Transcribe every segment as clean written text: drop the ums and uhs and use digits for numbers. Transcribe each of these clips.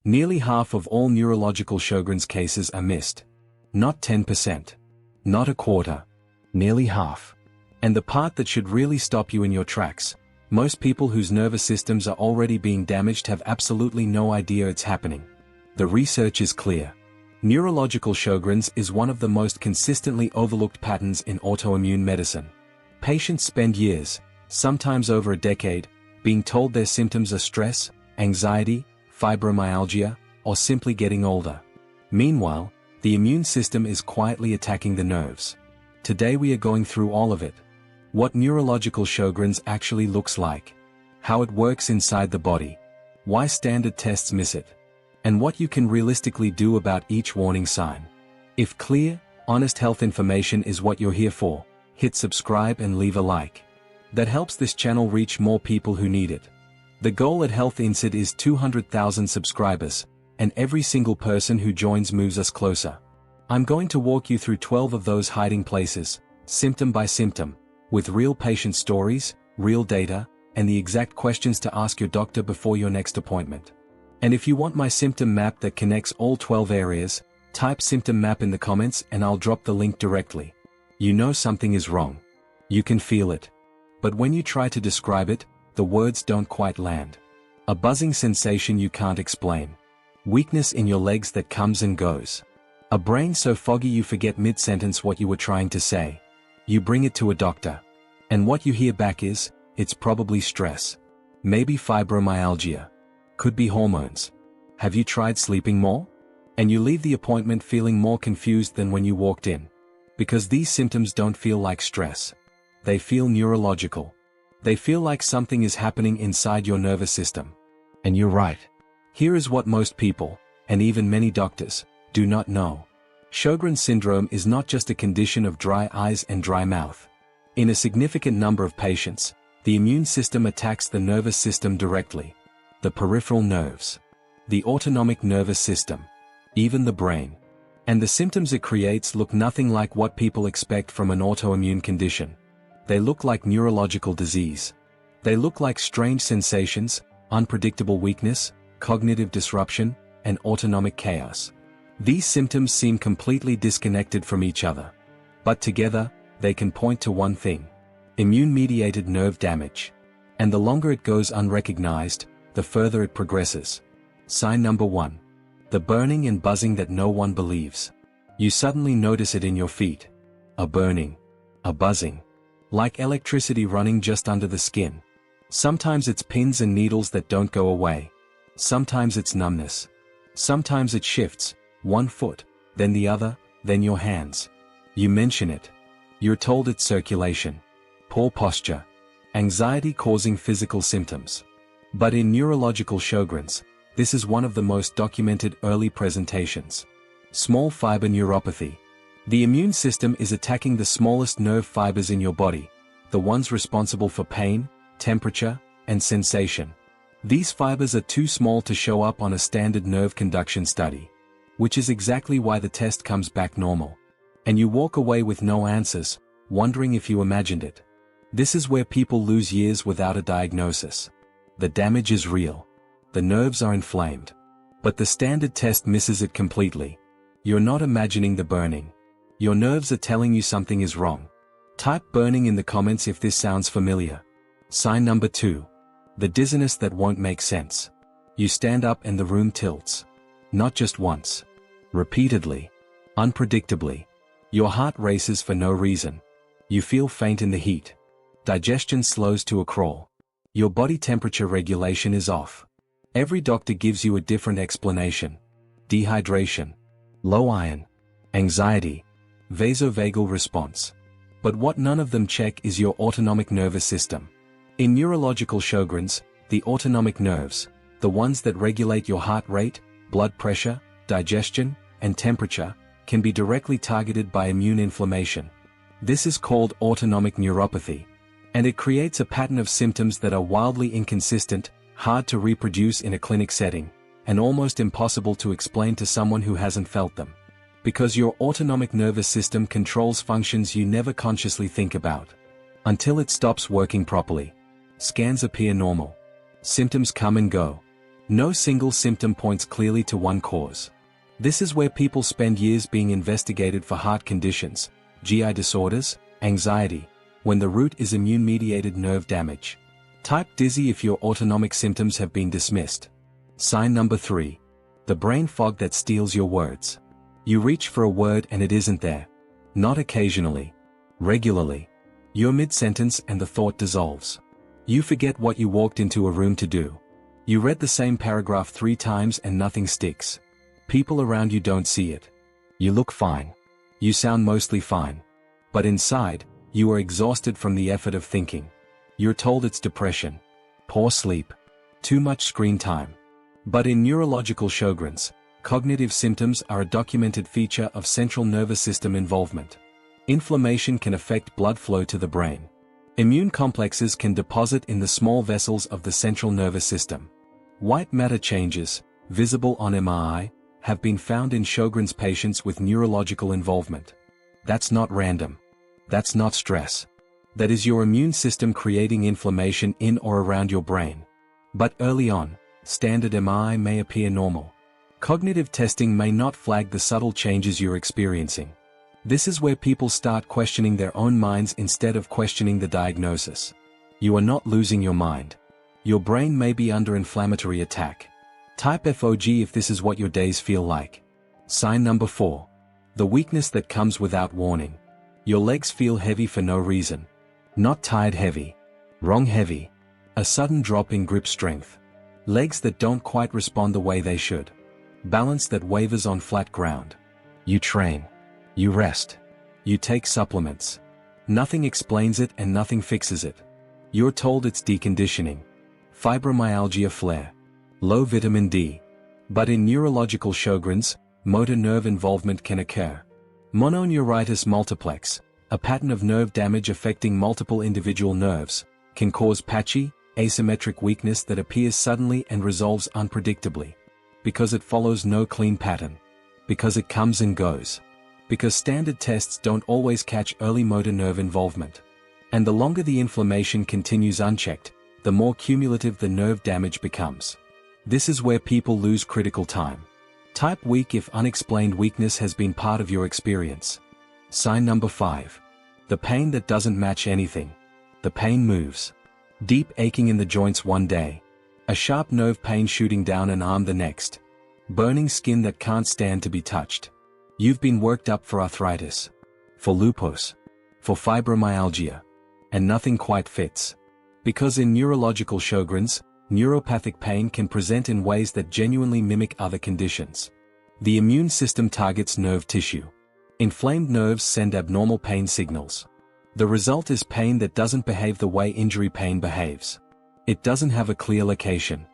Nearly half of all neurological Sjogren's cases are missed. Not 10%. Not a quarter. Nearly half. And the part that should really stop you in your tracks, most people whose nervous systems are already being damaged have absolutely no idea it's happening. The research is clear. Neurological Sjogren's is one of the most consistently overlooked patterns in autoimmune medicine. Patients spend years, sometimes over a decade, being told their symptoms are stress, anxiety, fibromyalgia, or simply getting older. Meanwhile, the immune system is quietly attacking the nerves. Today we are going through all of it. What neurological Sjogren's actually looks like. How it works inside the body. Why standard tests miss it. And what you can realistically do about each warning sign. If clear, honest health information is what you're here for, hit subscribe and leave a like. That helps this channel reach more people who need it. The goal at Health Insight is 200,000 subscribers, and every single person who joins moves us closer. I'm going to walk you through 12 of those hiding places, symptom by symptom, with real patient stories, real data, and the exact questions to ask your doctor before your next appointment. And if you want my symptom map that connects all 12 areas, type symptom map in the comments and I'll drop the link directly. You know something is wrong. You can feel it. But when you try to describe it, the words don't quite land. A buzzing sensation you can't explain. Weakness in your legs that comes and goes. A brain so foggy you forget mid-sentence what you were trying to say. You bring it to a doctor. And what you hear back is, it's probably stress. Maybe fibromyalgia. Could be hormones. Have you tried sleeping more? And you leave the appointment feeling more confused than when you walked in. Because these symptoms don't feel like stress. They feel neurological. They feel like something is happening inside your nervous system. And you're right. Here is what most people, and even many doctors, do not know. Sjogren's syndrome is not just a condition of dry eyes and dry mouth. In a significant number of patients, the immune system attacks the nervous system directly. The peripheral nerves. The autonomic nervous system. Even the brain. And the symptoms it creates look nothing like what people expect from an autoimmune condition. They look like neurological disease. They look like strange sensations, unpredictable weakness, cognitive disruption, and autonomic chaos. These symptoms seem completely disconnected from each other. But together, they can point to one thing. Immune-mediated nerve damage. And the longer it goes unrecognized, the further it progresses. Sign number 1. The burning and buzzing that no one believes. You suddenly notice it in your feet. A burning. A buzzing. Like electricity running just under the skin. Sometimes it's pins and needles that don't go away. Sometimes it's numbness. Sometimes it shifts, one foot, then the other, then your hands. You mention it. You're told it's circulation. Poor posture. Anxiety causing physical symptoms. But in neurological Sjogren's, this is one of the most documented early presentations. Small fiber neuropathy. The immune system is attacking the smallest nerve fibers in your body, the ones responsible for pain, temperature, and sensation. These fibers are too small to show up on a standard nerve conduction study. Which is exactly why the test comes back normal. And you walk away with no answers, wondering if you imagined it. This is where people lose years without a diagnosis. The damage is real. The nerves are inflamed. But the standard test misses it completely. You're not imagining the burning. Your nerves are telling you something is wrong. Type burning in the comments if this sounds familiar. Sign number 2. The dizziness that won't make sense. You stand up and the room tilts. Not just once. Repeatedly. Unpredictably. Your heart races for no reason. You feel faint in the heat. Digestion slows to a crawl. Your body temperature regulation is off. Every doctor gives you a different explanation. Dehydration. Low iron. Anxiety. Vasovagal response. But what none of them check is your autonomic nervous system. In neurological Sjogren's, the autonomic nerves, the ones that regulate your heart rate, blood pressure, digestion, and temperature, can be directly targeted by immune inflammation. This is called autonomic neuropathy. And it creates a pattern of symptoms that are wildly inconsistent, hard to reproduce in a clinic setting, and almost impossible to explain to someone who hasn't felt them. Because your autonomic nervous system controls functions you never consciously think about. Until it stops working properly. Scans appear normal. Symptoms come and go. No single symptom points clearly to one cause. This is where people spend years being investigated for heart conditions, GI disorders, anxiety, when the root is immune-mediated nerve damage. Type dizzy if your autonomic symptoms have been dismissed. Sign number 3. The brain fog that steals your words. You reach for a word and it isn't there. Not occasionally. Regularly. You're mid-sentence and the thought dissolves. You forget what you walked into a room to do. You read the same paragraph 3 times and nothing sticks. People around you don't see it. You look fine. You sound mostly fine. But inside, you are exhausted from the effort of thinking. You're told it's depression. Poor sleep. Too much screen time. But in neurological Sjogren's, cognitive symptoms are a documented feature of central nervous system involvement. Inflammation can affect blood flow to the brain. Immune complexes can deposit in the small vessels of the central nervous system. White matter changes, visible on MRI, have been found in Sjogren's patients with neurological involvement. That's not random. That's not stress. That is your immune system creating inflammation in or around your brain. But early on, standard MRI may appear normal. Cognitive testing may not flag the subtle changes you're experiencing. This is where people start questioning their own minds instead of questioning the diagnosis. You are not losing your mind. Your brain may be under inflammatory attack. Type FOG if this is what your days feel like. Sign number 4. The weakness that comes without warning. Your legs feel heavy for no reason. Not tired heavy. Wrong heavy. A sudden drop in grip strength. Legs that don't quite respond the way they should. Balance that wavers on flat ground. You train. You rest. You take supplements. Nothing explains it and nothing fixes it. You're told it's deconditioning. Fibromyalgia flare. Low vitamin D. But in neurological Sjogren's, motor nerve involvement can occur. Mononeuritis multiplex, a pattern of nerve damage affecting multiple individual nerves, can cause patchy, asymmetric weakness that appears suddenly and resolves unpredictably. Because it follows no clean pattern. Because it comes and goes. Because standard tests don't always catch early motor nerve involvement. And the longer the inflammation continues unchecked, the more cumulative the nerve damage becomes. This is where people lose critical time. Type weak if unexplained weakness has been part of your experience. Sign number 5. The pain that doesn't match anything. The pain moves. Deep aching in the joints one day. A sharp nerve pain shooting down an arm the next. Burning skin that can't stand to be touched. You've been worked up for arthritis. For lupus. For fibromyalgia. And nothing quite fits. Because in neurological Sjogren's, neuropathic pain can present in ways that genuinely mimic other conditions. The immune system targets nerve tissue. Inflamed nerves send abnormal pain signals. The result is pain that doesn't behave the way injury pain behaves. It doesn't have a clear location.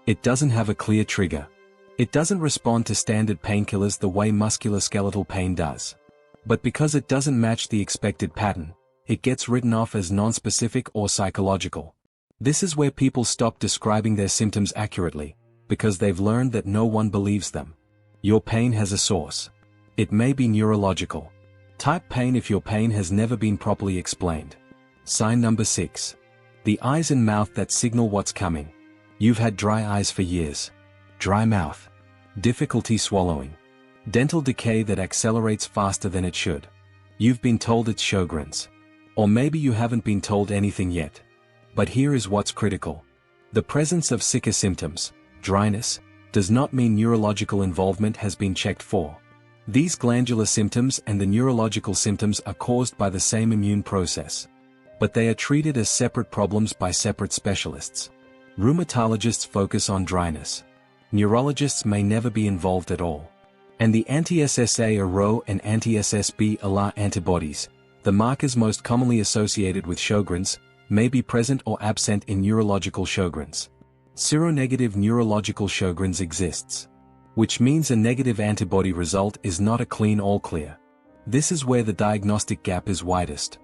It doesn't have a clear trigger. It doesn't respond to standard painkillers the way musculoskeletal pain does. But because it doesn't match the expected pattern, it gets written off as nonspecific or psychological. This is where people stop describing their symptoms accurately, because they've learned that no one believes them. Your pain has a source. It may be neurological. Type pain if your pain has never been properly explained. Sign number 6. The eyes and mouth that signal what's coming. You've had dry eyes for years. Dry mouth. Difficulty swallowing. Dental decay that accelerates faster than it should. You've been told it's Sjogren's. Or maybe you haven't been told anything yet. But here is what's critical. The presence of sicker symptoms, dryness, does not mean neurological involvement has been checked for. These glandular symptoms and the neurological symptoms are caused by the same immune process. But they are treated as separate problems by separate specialists. Rheumatologists focus on dryness. Neurologists may never be involved at all. And the anti-SSA-RO and anti-SSB-ALA antibodies, the markers most commonly associated with Sjogren's, may be present or absent in neurological Sjogren's. Seronegative neurological Sjogren's exists. Which means a negative antibody result is not a clean all clear. This is where the diagnostic gap is widest.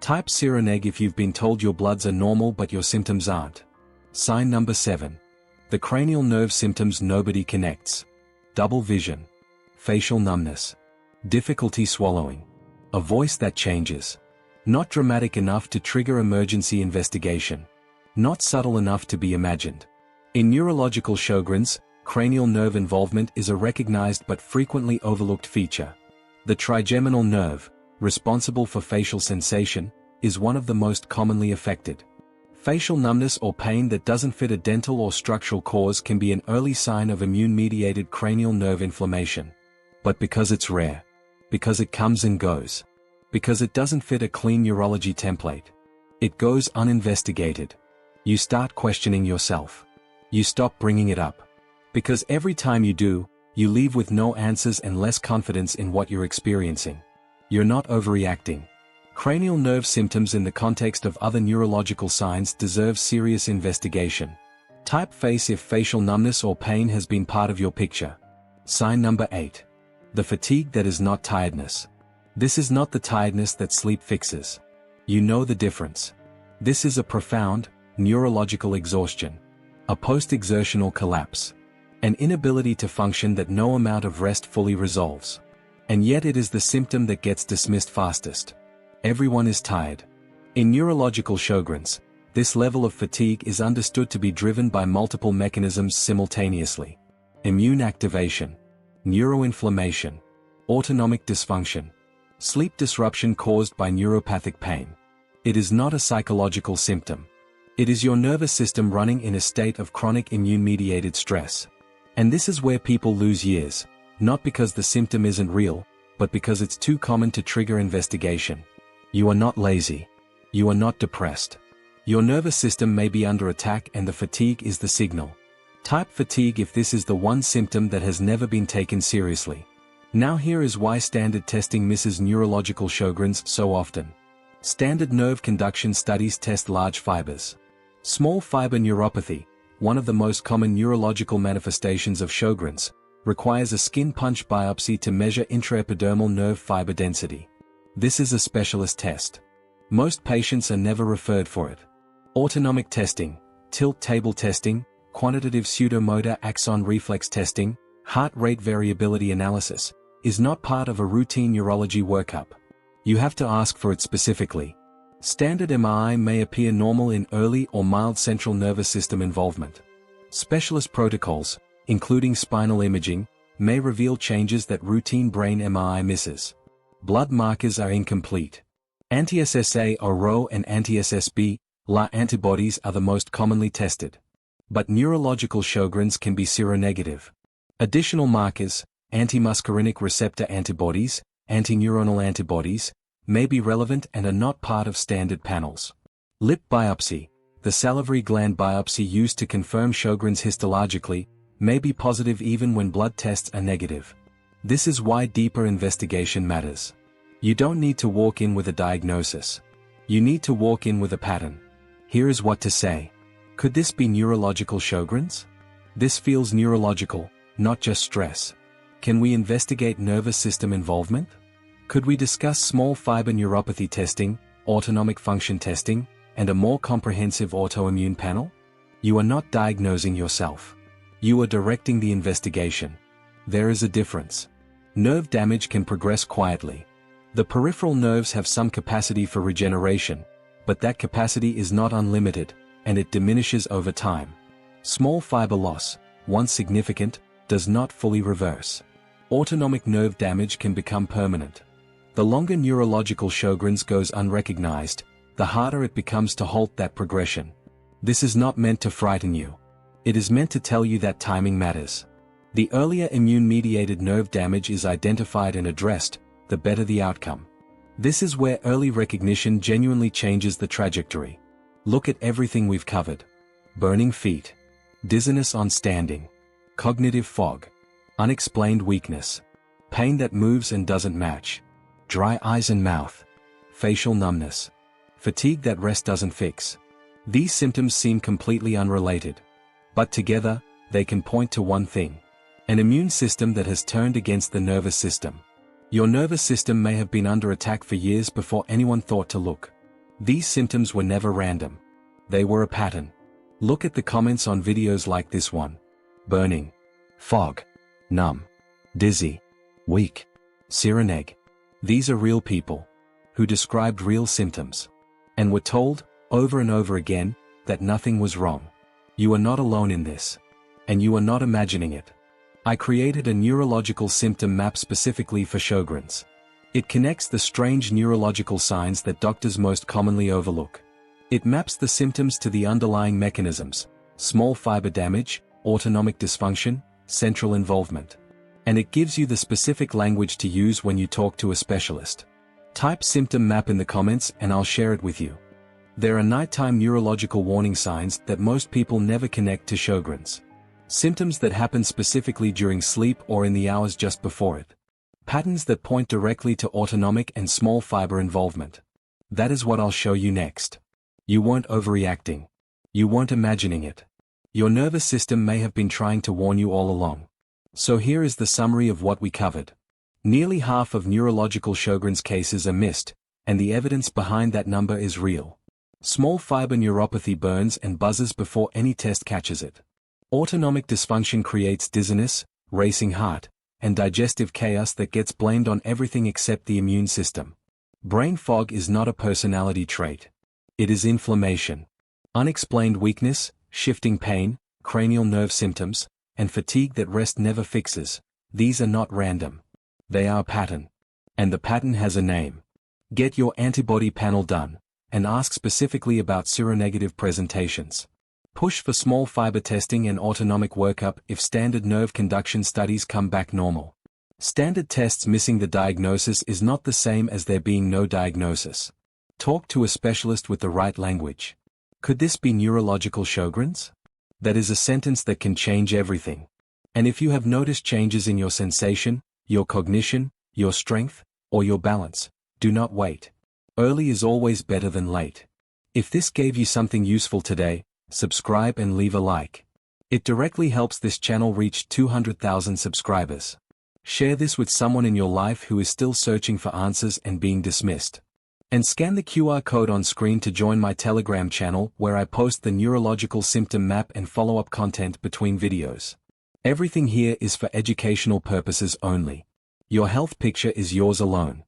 Type seroneg if you've been told your bloods are normal but your symptoms aren't. Sign number 7. The cranial nerve symptoms nobody connects. Double vision. Facial numbness. Difficulty swallowing. A voice that changes. Not dramatic enough to trigger emergency investigation. Not subtle enough to be imagined. In neurological Sjogren's, cranial nerve involvement is a recognized but frequently overlooked feature. The trigeminal nerve, responsible for facial sensation, is one of the most commonly affected. Facial numbness or pain that doesn't fit a dental or structural cause can be an early sign of immune-mediated cranial nerve inflammation. But because it's rare, because it comes and goes, because it doesn't fit a clean neurology template, it goes uninvestigated. You start questioning yourself. You stop bringing it up. Because every time you do, you leave with no answers and less confidence in what you're experiencing. You're not overreacting. Cranial nerve symptoms in the context of other neurological signs deserve serious investigation. Typeface if facial numbness or pain has been part of your picture. Sign number 8. The fatigue that is not tiredness. This is not the tiredness that sleep fixes. You know the difference. This is a profound, neurological exhaustion. A post-exertional collapse. An inability to function that no amount of rest fully resolves. And yet it is the symptom that gets dismissed fastest. Everyone is tired. In neurological Sjogren's, this level of fatigue is understood to be driven by multiple mechanisms simultaneously. Immune activation, neuroinflammation, autonomic dysfunction, sleep disruption caused by neuropathic pain. It is not a psychological symptom. It is your nervous system running in a state of chronic immune-mediated stress. And this is where people lose years, not because the symptom isn't real, but because it's too common to trigger investigation. You are not lazy. You are not depressed. Your nervous system may be under attack and the fatigue is the signal. Type fatigue if this is the one symptom that has never been taken seriously. Now here is why standard testing misses neurological Sjogren's so often. Standard nerve conduction studies test large fibers. Small fiber neuropathy, one of the most common neurological manifestations of Sjogren's, requires a skin punch biopsy to measure intraepidermal nerve fiber density. This is a specialist test. Most patients are never referred for it. Autonomic testing, tilt table testing, quantitative pseudomotor axon reflex testing, heart rate variability analysis, is not part of a routine neurology workup. You have to ask for it specifically. Standard MRI may appear normal in early or mild central nervous system involvement. Specialist protocols, including spinal imaging, may reveal changes that routine brain MRI misses. Blood markers are incomplete. Anti-SSA or Rho and anti-SSB, La antibodies are the most commonly tested. But neurological Sjogren's can be seronegative. Additional markers, anti-muscarinic receptor antibodies, antineuronal antibodies, may be relevant and are not part of standard panels. Lip biopsy, the salivary gland biopsy used to confirm Sjogren's histologically, may be positive even when blood tests are negative. This is why deeper investigation matters. You don't need to walk in with a diagnosis. You need to walk in with a pattern. Here is what to say. Could this be neurological Sjogren's? This feels neurological, not just stress. Can we investigate nervous system involvement? Could we discuss small fiber neuropathy testing, autonomic function testing, and a more comprehensive autoimmune panel? You are not diagnosing yourself. You are directing the investigation. There is a difference. Nerve damage can progress quietly. The peripheral nerves have some capacity for regeneration, but that capacity is not unlimited, and it diminishes over time. Small fiber loss, once significant, does not fully reverse. Autonomic nerve damage can become permanent. The longer neurological Sjogren's goes unrecognized, the harder it becomes to halt that progression. This is not meant to frighten you. It is meant to tell you that timing matters. The earlier immune-mediated nerve damage is identified and addressed, the better the outcome. This is where early recognition genuinely changes the trajectory. Look at everything we've covered. Burning feet. Dizziness on standing. Cognitive fog. Unexplained weakness. Pain that moves and doesn't match. Dry eyes and mouth. Facial numbness. Fatigue that rest doesn't fix. These symptoms seem completely unrelated. But together, they can point to one thing. An immune system that has turned against the nervous system. Your nervous system may have been under attack for years before anyone thought to look. These symptoms were never random. They were a pattern. Look at the comments on videos like this one. Burning. Fog. Numb. Dizzy. Weak. Sereneg. These are real people. Who described real symptoms. And were told, over and over again, that nothing was wrong. You are not alone in this. And you are not imagining it. I created a neurological symptom map specifically for Sjogren's. It connects the strange neurological signs that doctors most commonly overlook. It maps the symptoms to the underlying mechanisms: small fiber damage, autonomic dysfunction, central involvement. And it gives you the specific language to use when you talk to a specialist. Type symptom map in the comments and I'll share it with you. There are nighttime neurological warning signs that most people never connect to Sjogren's. Symptoms that happen specifically during sleep or in the hours just before it. Patterns that point directly to autonomic and small fiber involvement. That is what I'll show you next. You weren't overreacting. You weren't imagining it. Your nervous system may have been trying to warn you all along. So here is the summary of what we covered. Nearly half of neurological Sjogren's cases are missed, and the evidence behind that number is real. Small fiber neuropathy burns and buzzes before any test catches it. Autonomic dysfunction creates dizziness, racing heart, and digestive chaos that gets blamed on everything except the immune system. Brain fog is not a personality trait. It is inflammation. Unexplained weakness, shifting pain, cranial nerve symptoms, and fatigue that rest never fixes. These are not random. They are a pattern. And the pattern has a name. Get your antibody panel done, and ask specifically about seronegative presentations. Push for small fiber testing and autonomic workup if standard nerve conduction studies come back normal. Standard tests missing the diagnosis is not the same as there being no diagnosis. Talk to a specialist with the right language. Could this be neurological Sjogren's? That is a sentence that can change everything. And if you have noticed changes in your sensation, your cognition, your strength, or your balance, do not wait. Early is always better than late. If this gave you something useful today, subscribe and leave a like. It directly helps this channel reach 200,000 subscribers. Share this with someone in your life who is still searching for answers and being dismissed. And scan the QR code on screen to join my Telegram channel where I post the neurological symptom map and follow-up content between videos. Everything here is for educational purposes only. Your health picture is yours alone.